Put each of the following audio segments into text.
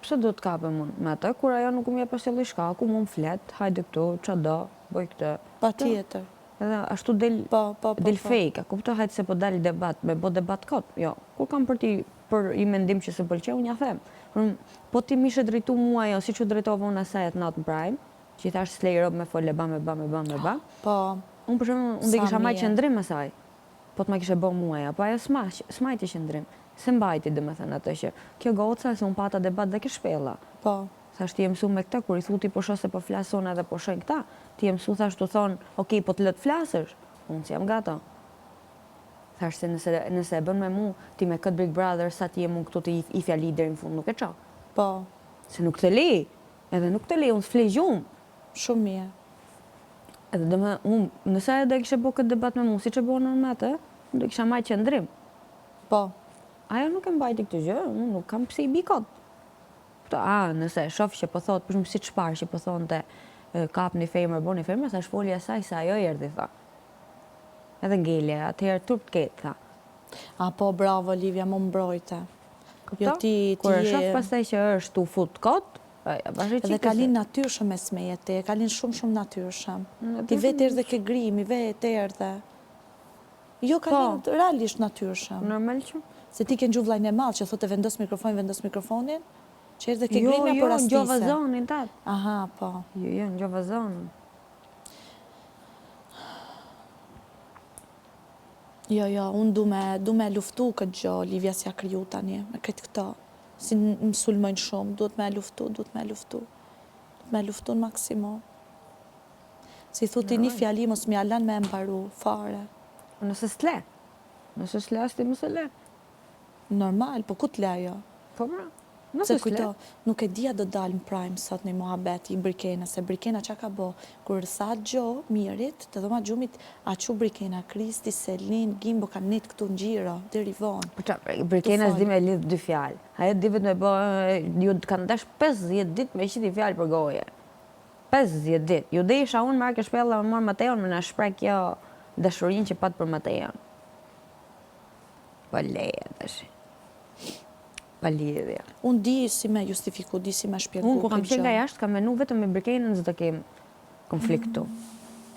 pse do të kapem unë me atë, kur ajo nuk më jep asnjë lloj shkaku, më flet, hajde këtu, ç'a do, bëj këtë. Patjetër. Edhe ashtu del del fake, kuptoj, hajde se po dal debat, me bë debat kot. Jo, kur kam për i mendim që s'm pëlqeu, unë ja them. Po ti më ishe drejtu mua ajo, siç u drejtova unë asaj atë natë në Prime, që i thash s'lej rob me fol ba. Po. Unë për shembull, unë do kisha marrë qendrim me saj. Po të ma kishe bë mua ajo, po ajo s'majti qendrim. Se mbajti domethënë atë që kjo goca se un pata debat dhe ke shpella. Po. Thash ti je mësuar me këtë, kur i thuti po shoh se po flason edhe po shojnë këta, ti je mësuar thash të thon, "Ok, po të lë të flasësh." Unë s'jam gata. Thash se nëse e bën me mu, ti me këtë Big Brother, sa ti je mu këtu të i fjali deri në fund, nuk e qa. Po. Se nuk të le, edhe nuk të le, unë s'flej gjumë. Shumë mirë. Edhe dhe me, unë, nëse edhe kishe bo këtë debat me mu, si që bo në me të, unë do kisha maj qëndrim. Po. Ajo nuk e mbajti këtë gjë, unë nuk kam pse i bikot. Nëse shof që po thot, përshmë si të shparë që po thonë të kap një femër, bo një femër, sa shfolja saj, sa ajo erdi, tha. Edhe ngelje, atëherë turp të ketë, tha. Po, bravo, Livia, më mbrojte. Jo ti kur e shof pastaj që është u fut kot, edhe ka linë natyrshëm me smeje te, ka linë shumë natyrshëm. Ti vetë erdhe ke grimi, vetë erdhe. Jo, ka linë realisht natyrshëm. Normal që? Se ti ke në gjuvlajnë e malë që thotë vendos mikrofonin, që erdhe ke grimi apo rastise? Jo, në gjova zonin, tatë. Aha, po. Jo, në gjova zonin. Jo, unë du me luftu këtë gjo, Livia si a kryu tani, me këtë këto. Si më sulmojnë shumë, duhet me luftu. Duhet me luftu në maksimum. Si thuti një fjali, mos mi alan me mbaru, fare. Nëse s'le. Nëse s'le, asti më se le. Normal, po ku t'le ajo? Po bra, nëse s'le. Nuk e dia do dalë në Prime sot një muhabet i Brikena, se Brikena qa ka bo? Kur sa gjo mirit, të dhoma gjumit, a që Brikena, Kristi, Selin, Gimbo, kanë net këtu në gjiro, deri vonë. Po qa, Brikena s'di me lidhë dy fjallë. Ajo divet me bo, ju kanë dash 50 dit me qiti fjallë për goje. 50 dit. Ju dhe isha unë marrë ke shpella me morë Mateon, me në shprej kjo dashurin që patë për Mateon. Po leje, dëshi. Pa lidhja. Unë di si me justifiku, di si me shpjegu. Unë ku kam qenë nga jashtë, kam menu vetëm me Brikenën zë të kemë konfliktu.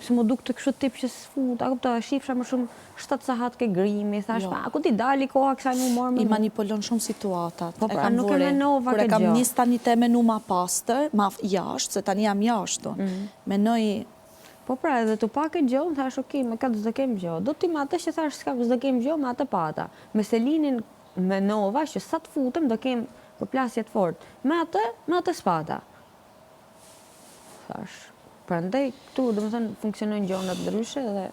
Se më duk të kështu tip që s'fut, a këpta shifsha më shumë 7 sahat ke grimi, thash, ku ti dali koha kësaj më morë më. I manipulon shumë situatat. Po pra, nuk e menova këtë gjë. Kure kam njës tani te menu ma pastër, ma jashtë, se tani jam jashtë. Menoj... Po pra, edhe të pak e gjo, thash, ok, me këtë zë kemë gjo. Do ti me atë që thash, s'ka zë kemë gjo, me atë pata. Me Selinin menova që sa të futem do kem përplasjet fort. Me atë spata. Thash, prandaj këtu, do më thënë, funksionojnë gjonat ndryshe dhe